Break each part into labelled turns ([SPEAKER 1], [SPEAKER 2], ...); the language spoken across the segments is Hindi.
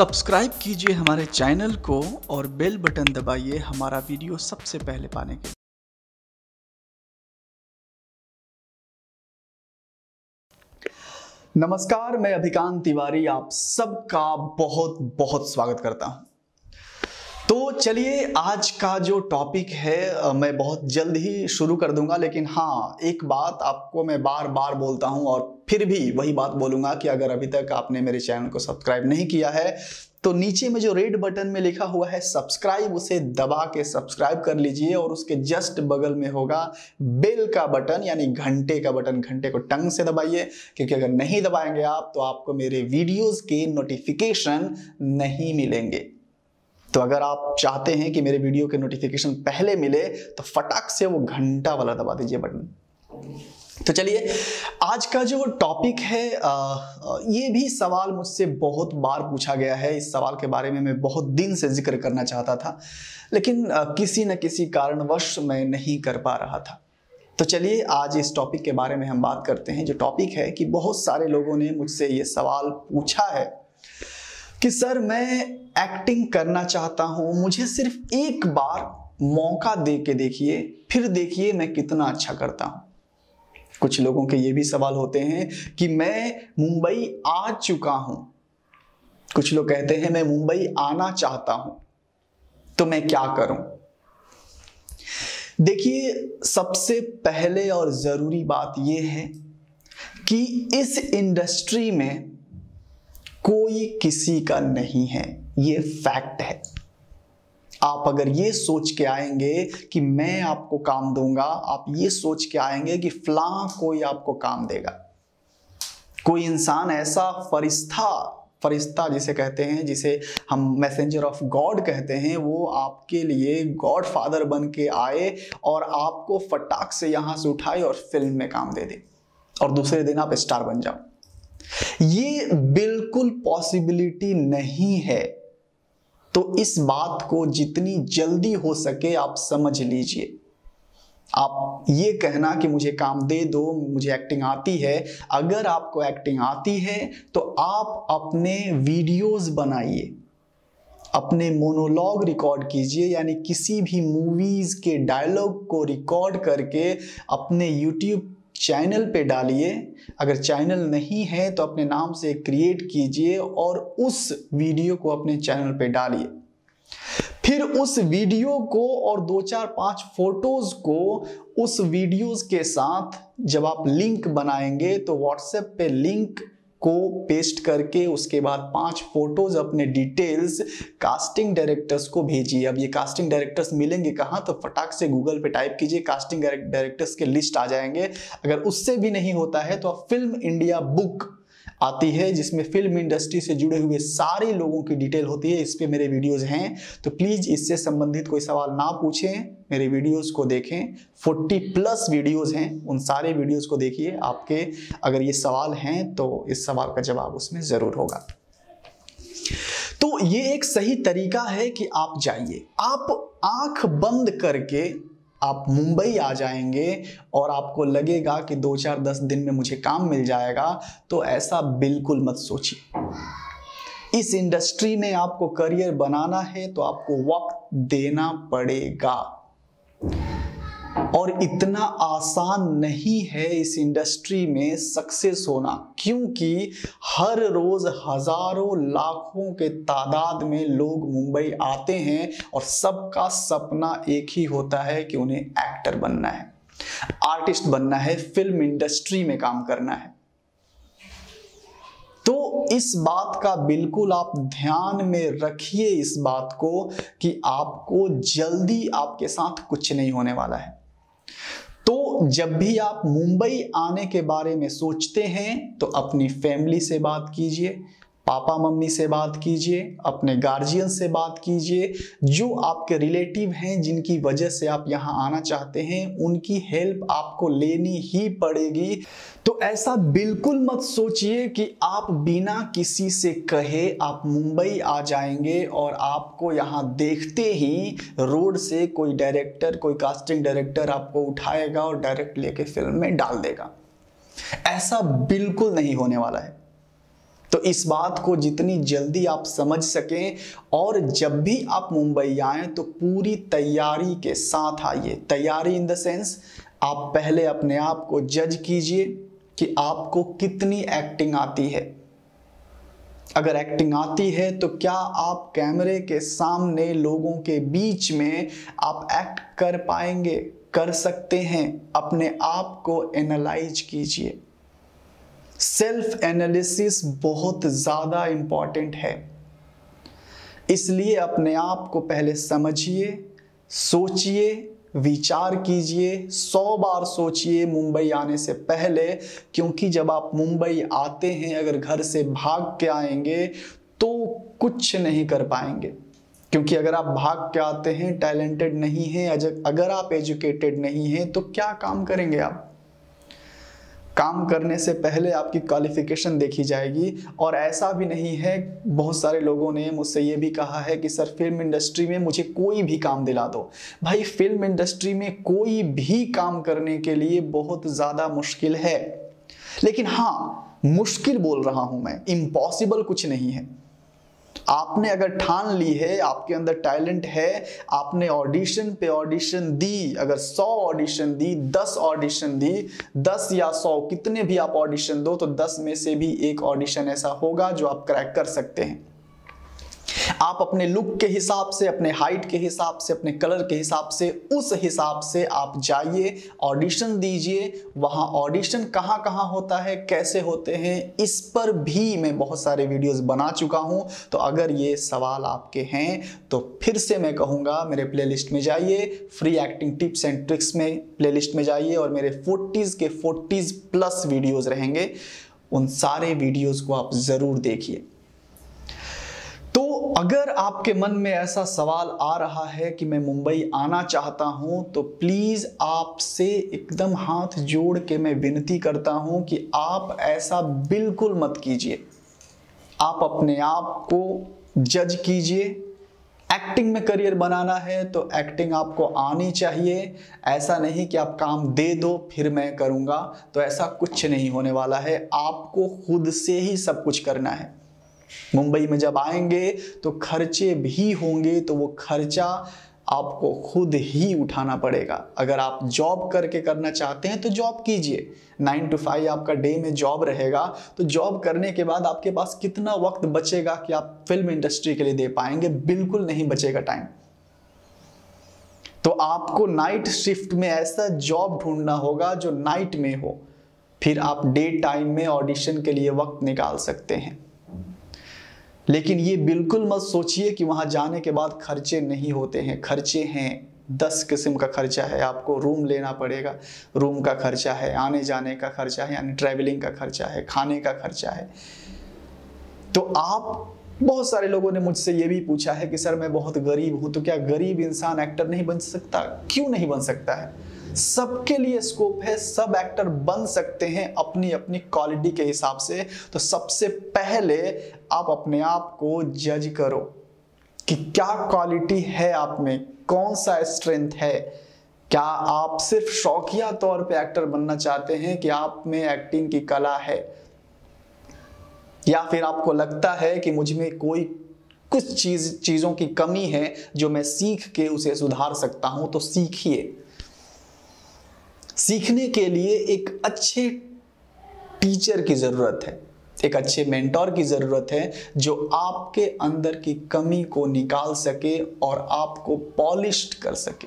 [SPEAKER 1] सब्सक्राइब कीजिए हमारे चैनल को और बेल बटन दबाइए हमारा वीडियो सबसे पहले पाने के लिए। नमस्कार, मैं अभिकांत तिवारी आप सबका बहुत बहुत स्वागत करता हूं। तो चलिए, आज का जो टॉपिक है मैं बहुत जल्द ही शुरू कर दूंगा, लेकिन हाँ, एक बात आपको मैं बार बार बोलता हूं और फिर भी वही बात बोलूंगा कि अगर अभी तक आपने मेरे चैनल को सब्सक्राइब नहीं किया है तो नीचे में जो रेड बटन में लिखा हुआ है सब्सक्राइब, उसे दबा के सब्सक्राइब कर लीजिए और उसके जस्ट बगल में होगा बेल का बटन यानी घंटे का बटन। घंटे को टंग से दबाइए, क्योंकि अगर नहीं दबाएंगे आप तो आपको मेरे वीडियोस के नोटिफिकेशन नहीं मिलेंगे। तो अगर आप चाहते हैं कि मेरे वीडियो के नोटिफिकेशन पहले मिले तो फटाक से वो घंटा वाला दबा दीजिए बटन। तो चलिए, आज का जो टॉपिक है ये भी सवाल मुझसे बहुत बार पूछा गया है। इस सवाल के बारे में मैं बहुत दिन से जिक्र करना चाहता था, लेकिन किसी न किसी कारणवश मैं नहीं कर पा रहा था। तो चलिए, आज इस टॉपिक के बारे में हम बात करते हैं। जो टॉपिक है कि बहुत सारे लोगों ने मुझसे ये सवाल पूछा है कि सर, मैं एक्टिंग करना चाहता हूं, मुझे सिर्फ एक बार मौका दे के देखिए, फिर देखिए मैं कितना अच्छा करता हूं। कुछ लोगों के ये भी सवाल होते हैं कि मैं मुंबई आ चुका हूं, कुछ लोग कहते हैं मैं मुंबई आना चाहता हूं, तो मैं क्या करूं। देखिए, सबसे पहले और जरूरी बात यह है कि इस इंडस्ट्री में कोई किसी का नहीं है, ये फैक्ट है। आप अगर ये सोच के आएंगे कि मैं आपको काम दूंगा, आप ये सोच के आएंगे कि फलां कोई आपको काम देगा, कोई इंसान ऐसा फरिश्ता जिसे कहते हैं, जिसे हम मैसेंजर ऑफ गॉड कहते हैं, वो आपके लिए गॉड फादर बन के आए और आपको फटाक से यहां से उठाए और फिल्म में काम दे दे और दूसरे दिन आप स्टार बन जाओ, ये बिल्कुल पॉसिबिलिटी नहीं है। तो इस बात को जितनी जल्दी हो सके आप समझ लीजिए। आप ये कहना कि मुझे काम दे दो, मुझे एक्टिंग आती है, अगर आपको एक्टिंग आती है तो आप अपने वीडियोस बनाइए, अपने मोनोलॉग रिकॉर्ड कीजिए, यानी किसी भी मूवीज के डायलॉग को रिकॉर्ड करके अपने यूट्यूब चैनल पे डालिए। अगर चैनल नहीं है तो अपने नाम से क्रिएट कीजिए और उस वीडियो को अपने चैनल पे डालिए। फिर उस वीडियो को और 2-4-5 फोटोज को उस वीडियोस के साथ जब आप लिंक बनाएंगे तो व्हाट्सएप पे लिंक को पेस्ट करके उसके बाद 5 फोटोज अपने डिटेल्स कास्टिंग डायरेक्टर्स को भेजिए। अब ये कास्टिंग डायरेक्टर्स मिलेंगे कहाँ, तो फटाक से गूगल पे टाइप कीजिए, कास्टिंग डायरेक्टर्स के लिस्ट आ जाएंगे। अगर उससे भी नहीं होता है तो आप फिल्म इंडिया बुक आती है जिसमें फिल्म इंडस्ट्री से जुड़े हुए सारे लोगों की डिटेल होती है। इस पे मेरे वीडियोस हैं, तो प्लीज इससे संबंधित कोई सवाल ना पूछें, मेरे वीडियोस को देखें। 40+ वीडियोस हैं, उन सारे वीडियोस को देखिए। आपके अगर ये सवाल हैं तो इस सवाल का जवाब उसमें जरूर होगा। तो ये एक सही तरीका है कि आप जाइए, आप आंख बंद करके आप मुंबई आ जाएंगे और आपको लगेगा कि 2-4-10 दिन में मुझे काम मिल जाएगा, तो ऐसा बिल्कुल मत सोचिए। इस इंडस्ट्री में आपको करियर बनाना है तो आपको वक्त देना पड़ेगा और इतना आसान नहीं है इस इंडस्ट्री में सक्सेस होना, क्योंकि हर रोज हजारों लाखों के तादाद में लोग मुंबई आते हैं और सबका सपना एक ही होता है कि उन्हें एक्टर बनना है, आर्टिस्ट बनना है, फिल्म इंडस्ट्री में काम करना है। तो इस बात का बिल्कुल आप ध्यान में रखिए, इस बात को कि आपको जल्दी आपके साथ कुछ नहीं होने वाला है। तो जब भी आप मुंबई आने के बारे में सोचते हैं तो अपनी फैमिली से बात कीजिए, पापा मम्मी से बात कीजिए, अपने गार्जियन से बात कीजिए, जो आपके रिलेटिव हैं जिनकी वजह से आप यहाँ आना चाहते हैं, उनकी हेल्प आपको लेनी ही पड़ेगी। तो ऐसा बिल्कुल मत सोचिए कि आप बिना किसी से कहे आप मुंबई आ जाएंगे और आपको यहाँ देखते ही रोड से कोई डायरेक्टर, कोई कास्टिंग डायरेक्टर आपको उठाएगा और डायरेक्ट लेके फिल्म में डाल देगा। ऐसा बिल्कुल नहीं होने वाला है। तो इस बात को जितनी जल्दी आप समझ सकें और जब भी आप मुंबई आए तो पूरी तैयारी के साथ आइए। तैयारी इन द सेंस, आप पहले अपने आप को जज कीजिए कि आपको कितनी एक्टिंग आती है। अगर एक्टिंग आती है तो क्या आप कैमरे के सामने लोगों के बीच में आप एक्ट कर पाएंगे, कर सकते हैं? अपने आप को एनालाइज कीजिए। सेल्फ एनालिसिस बहुत ज़्यादा इंपॉर्टेंट है, इसलिए अपने आप को पहले समझिए, सोचिए, विचार कीजिए, 100 बार सोचिए मुंबई आने से पहले। क्योंकि जब आप मुंबई आते हैं, अगर घर से भाग के आएंगे तो कुछ नहीं कर पाएंगे। क्योंकि अगर आप भाग के आते हैं, टैलेंटेड नहीं हैं, अगर आप एजुकेटेड नहीं हैं, तो क्या काम करेंगे आप? काम करने से पहले आपकी क्वालिफिकेशन देखी जाएगी। और ऐसा भी नहीं है, बहुत सारे लोगों ने मुझसे ये भी कहा है कि सर फिल्म इंडस्ट्री में मुझे कोई भी काम दिला दो। भाई, फिल्म इंडस्ट्री में कोई भी काम करने के लिए बहुत ज़्यादा मुश्किल है, लेकिन हाँ, मुश्किल बोल रहा हूँ मैं, इम्पॉसिबल कुछ नहीं है। आपने अगर ठान ली है, आपके अंदर टैलेंट है, आपने ऑडिशन पे ऑडिशन दी, अगर 100 ऑडिशन दी, 10 ऑडिशन दी, 10 या 100 कितने भी आप ऑडिशन दो, तो 10 में से भी एक ऑडिशन ऐसा होगा जो आप क्रैक कर सकते हैं। आप अपने लुक के हिसाब से, अपने हाइट के हिसाब से, अपने कलर के हिसाब से, उस हिसाब से आप जाइए, ऑडिशन दीजिए। वहां ऑडिशन कहां कहां होता है, कैसे होते हैं, इस पर भी मैं बहुत सारे वीडियोस बना चुका हूं। तो अगर ये सवाल आपके हैं तो फिर से मैं कहूंगा, मेरे प्लेलिस्ट में जाइए, free acting tips and tricks में प्लेलिस्ट में जाइए, और मेरे 40s के 40s प्लस वीडियोस रहेंगे, उन सारे वीडियोस को आप जरूर देखिए। तो अगर आपके मन में ऐसा सवाल आ रहा है कि मैं मुंबई आना चाहता हूं, तो प्लीज आपसे एकदम हाथ जोड़ के मैं विनती करता हूं कि आप ऐसा बिल्कुल मत कीजिए। आप अपने आप को जज कीजिए। एक्टिंग में करियर बनाना है तो एक्टिंग आपको आनी चाहिए। ऐसा नहीं कि आप काम दे दो फिर मैं करूंगा, तो ऐसा कुछ नहीं होने वाला है। आपको खुद से ही सब कुछ करना है। मुंबई में जब आएंगे तो खर्चे भी होंगे, तो वो खर्चा आपको खुद ही उठाना पड़ेगा। अगर आप जॉब करके करना चाहते हैं तो जॉब कीजिए, 9 to 5 आपका डे में जॉब रहेगा। तो जॉब करने के बाद आपके पास कितना वक्त बचेगा कि आप फिल्म इंडस्ट्री के लिए दे पाएंगे? बिल्कुल नहीं बचेगा टाइम। तो आपको नाइट शिफ्ट में ऐसा जॉब ढूंढना होगा जो नाइट में हो, फिर आप डे टाइम में ऑडिशन के लिए वक्त निकाल सकते हैं। लेकिन ये बिल्कुल मत सोचिए कि वहां जाने के बाद खर्चे नहीं होते हैं। खर्चे हैं, 10 किस्म का खर्चा है। आपको रूम लेना पड़ेगा, रूम का खर्चा है, आने जाने का खर्चा है, यानी ट्रैवलिंग का खर्चा है, खाने का खर्चा है। तो आप, बहुत सारे लोगों ने मुझसे ये भी पूछा है कि सर मैं बहुत गरीब हूं, तो क्या गरीब इंसान एक्टर नहीं बन सकता? क्यों नहीं बन सकता है? सबके लिए स्कोप है, सब एक्टर बन सकते हैं अपनी अपनी क्वालिटी के हिसाब से। तो सबसे पहले आप अपने आप को जज करो कि क्या क्वालिटी है आप में, कौन सा स्ट्रेंथ है। क्या आप सिर्फ शौकिया तौर पे एक्टर बनना चाहते हैं कि आप में एक्टिंग की कला है, या फिर आपको लगता है कि मुझ में कोई कुछ चीजों की कमी है जो मैं सीख के उसे सुधार सकता हूं? तो सीखिए। सीखने के लिए एक अच्छे टीचर की जरूरत है, एक अच्छे मेंटोर की जरूरत है जो आपके अंदर की कमी को निकाल सके और आपको पॉलिश्ड कर सके,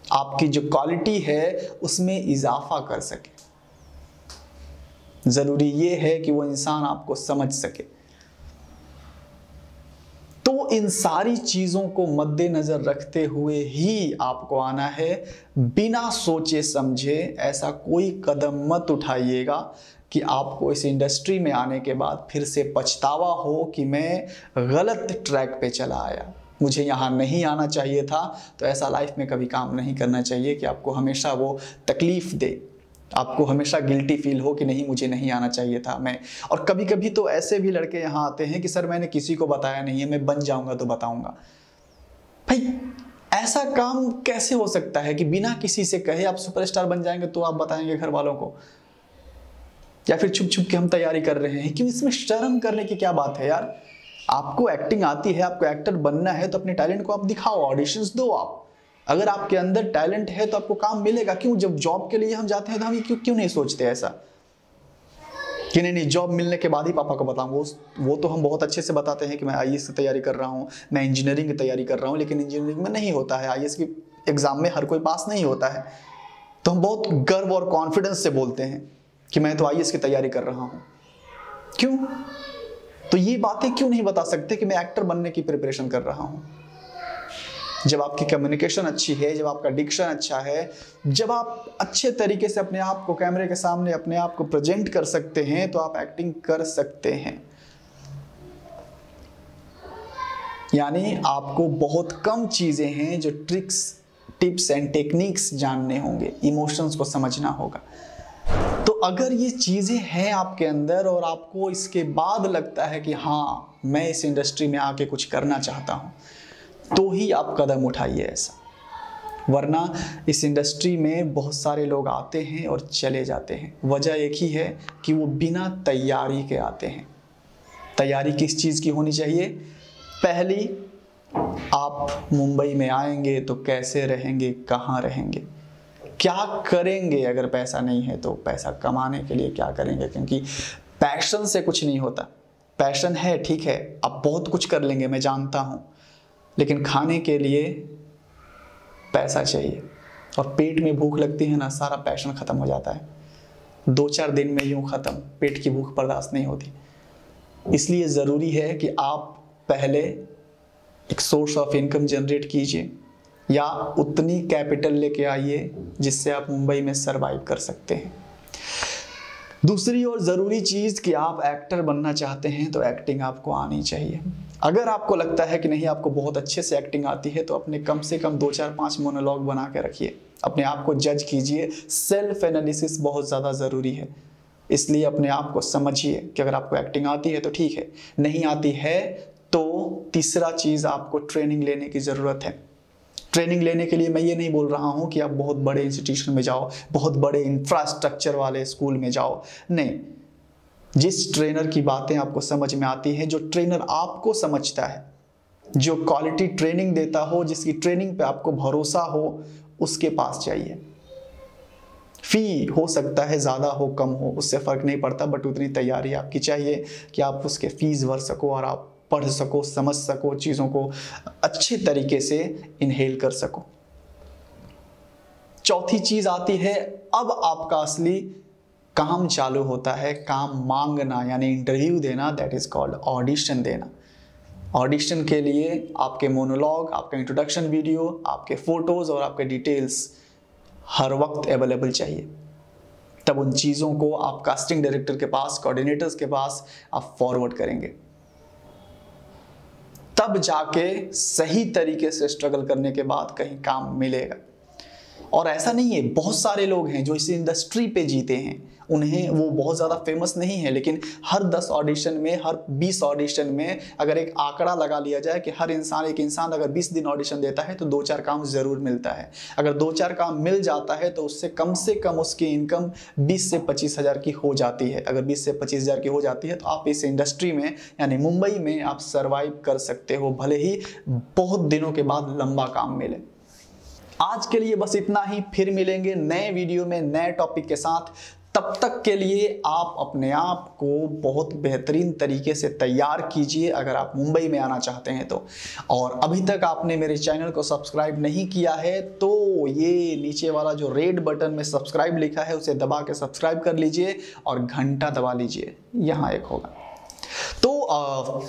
[SPEAKER 1] आपकी जो क्वालिटी है उसमें इजाफा कर सके। जरूरी ये है कि वो इंसान आपको समझ सके। तो इन सारी चीजों को मद्देनजर रखते हुए ही आपको आना है। बिना सोचे समझे ऐसा कोई कदम मत उठाइएगा कि आपको इस इंडस्ट्री में आने के बाद फिर से पछतावा हो कि मैं गलत ट्रैक पे चला आया, मुझे यहाँ नहीं आना चाहिए था। तो ऐसा लाइफ में कभी काम नहीं करना चाहिए कि आपको हमेशा वो तकलीफ दे, आपको हमेशा गिल्टी फील हो कि नहीं मुझे नहीं आना चाहिए था मैं। और कभी कभी तो ऐसे भी लड़के यहाँ आते हैं कि सर मैंने किसी को बताया नहीं है, मैं बन जाऊंगा तो बताऊंगा। भाई ऐसा काम कैसे हो सकता है कि बिना किसी से कहे आप सुपरस्टार बन जाएंगे तो आप बताएंगे घर वालों को? या फिर छुप छुप के हम तैयारी कर रहे हैं? क्यों? इसमें शर्म करने की क्या बात है यार? आपको एक्टिंग आती है, आपको एक्टर बनना है, तो अपने टैलेंट को आप दिखाओ, ऑडिशंस दो आप। अगर आपके अंदर टैलेंट है तो आपको काम मिलेगा। क्यों? जब जॉब के लिए हम जाते हैं तो हम क्यों नहीं सोचते ऐसा कि नहीं जॉब मिलने के बाद ही पापा को बताऊं? वो तो हम बहुत अच्छे से बताते हैं कि मैं आईएएस की तैयारी कर रहा हूं, मैं इंजीनियरिंग की तैयारी कर रहा हूं, लेकिन इंजीनियरिंग में नहीं होता है, आईएएस की एग्जाम में हर कोई पास नहीं होता है। तो हम बहुत गर्व और कॉन्फिडेंस से बोलते हैं कि मैं तो आईएएस की तैयारी कर रहा हूं। क्यों? तो ये बातें क्यों नहीं बता सकते कि मैं एक्टर बनने की प्रिपरेशन कर रहा हूं? जब आपकी कम्युनिकेशन अच्छी है, जब आपका डिक्शन अच्छा है, जब आप अच्छे तरीके से अपने आप को कैमरे के सामने अपने आप को प्रेजेंट कर सकते हैं, तो आप एक्टिंग कर सकते हैं। यानी आपको बहुत कम चीजें हैं जो ट्रिक्स, टिप्स एंड टेक्निक्स जानने होंगे, इमोशंस को समझना होगा। तो अगर ये चीजें हैं आपके अंदर और आपको इसके बाद लगता है कि हाँ मैं इस इंडस्ट्री में आके कुछ करना चाहता हूं, तो ही आप कदम उठाइए ऐसा। वरना इस इंडस्ट्री में बहुत सारे लोग आते हैं और चले जाते हैं। वजह एक ही है कि वो बिना तैयारी के आते हैं। तैयारी किस चीज़ की होनी चाहिए? पहली, आप मुंबई में आएंगे तो कैसे रहेंगे, कहाँ रहेंगे, क्या करेंगे? अगर पैसा नहीं है तो पैसा कमाने के लिए क्या करेंगे? क्योंकि पैशन से कुछ नहीं होता। पैशन है, ठीक है, आप बहुत कुछ कर लेंगे, मैं जानता हूँ, लेकिन खाने के लिए पैसा चाहिए। और पेट में भूख लगती है ना, सारा पैशन खत्म हो जाता है। 2-4 दिन में यूं खत्म, पेट की भूख बर्दाश्त नहीं होती। इसलिए ज़रूरी है कि आप पहले एक सोर्स ऑफ इनकम जनरेट कीजिए, या उतनी कैपिटल लेके आइए जिससे आप मुंबई में सरवाइव कर सकते हैं। दूसरी और ज़रूरी चीज़ कि आप एक्टर बनना चाहते हैं तो एक्टिंग आपको आनी चाहिए। अगर आपको लगता है कि नहीं आपको बहुत अच्छे से एक्टिंग आती है, तो अपने कम से कम 2-4-5 मोनोलॉग बना के रखिए, अपने आप को जज कीजिए। सेल्फ एनालिसिस बहुत ज़्यादा ज़रूरी है। इसलिए अपने आप को समझिए कि अगर आपको एक्टिंग आती है तो ठीक है, नहीं आती है तो तीसरा चीज़ आपको ट्रेनिंग लेने की ज़रूरत है। ट्रेनिंग लेने के लिए मैं ये नहीं बोल रहा हूँ कि आप बहुत बड़े इंस्टीट्यूशन में जाओ, बहुत बड़े इंफ्रास्ट्रक्चर वाले स्कूल में जाओ, नहीं। जिस ट्रेनर की बातें आपको समझ में आती हैं, जो ट्रेनर आपको समझता है, जो क्वालिटी ट्रेनिंग देता हो, जिसकी ट्रेनिंग पे आपको भरोसा हो, उसके पास जाइए। फी हो सकता है ज़्यादा हो कम हो, उससे फ़र्क नहीं पड़ता, बट उतनी तैयारी आपकी चाहिए कि आप उसके फीस भर सको और आप पढ़ सको, समझ सको, चीज़ों को अच्छे तरीके से इनहेल कर सको। चौथी चीज़ आती है, अब आपका असली काम चालू होता है, काम मांगना, यानी इंटरव्यू देना, दैट इज कॉल्ड ऑडिशन देना। ऑडिशन के लिए आपके मोनोलॉग, आपका इंट्रोडक्शन वीडियो, आपके फोटोज और आपके डिटेल्स हर वक्त अवेलेबल चाहिए। तब उन चीज़ों को आप कास्टिंग डायरेक्टर के पास, कोऑर्डिनेटर्स के पास आप फॉरवर्ड करेंगे। तब जाके सही तरीके से स्ट्रगल करने के बाद कहीं काम मिलेगा। और ऐसा नहीं है, बहुत सारे लोग हैं जो इस इंडस्ट्री पे जीते हैं, उन्हें वो बहुत ज़्यादा फेमस नहीं है, लेकिन हर 10 ऑडिशन में, हर 20 ऑडिशन में अगर एक आंकड़ा लगा लिया जाए कि हर इंसान, एक इंसान अगर 20 दिन ऑडिशन देता है तो 2-4 काम ज़रूर मिलता है। अगर 2-4 काम मिल जाता है तो उससे कम उसकी इनकम 20 से 25 हज़ार की हो जाती है। अगर 20 से 25 हज़ार की हो जाती है तो आप इस इंडस्ट्री में, यानी मुंबई में, आप सर्वाइव कर सकते हो, भले ही बहुत दिनों के बाद लंबा काम मिले। आज के लिए बस इतना ही, फिर मिलेंगे नए वीडियो में नए टॉपिक के साथ। तब तक के लिए आप अपने आप को बहुत बेहतरीन तरीके से तैयार कीजिए अगर आप मुंबई में आना चाहते हैं तो। और अभी तक आपने मेरे चैनल को सब्सक्राइब नहीं किया है तो ये नीचे वाला जो रेड बटन में सब्सक्राइब लिखा है उसे दबा के सब्सक्राइब कर लीजिए और घंटा दबा लीजिए, यहाँ एक होगा। तो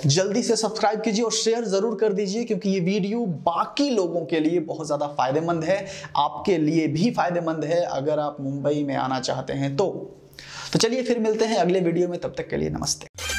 [SPEAKER 1] जल्दी से सब्सक्राइब कीजिए और शेयर जरूर कर दीजिए, क्योंकि ये वीडियो बाकी लोगों के लिए बहुत ज़्यादा फायदेमंद है, आपके लिए भी फायदेमंद है अगर आप मुंबई में आना चाहते हैं तो चलिए फिर मिलते हैं अगले वीडियो में, तब तक के लिए नमस्ते।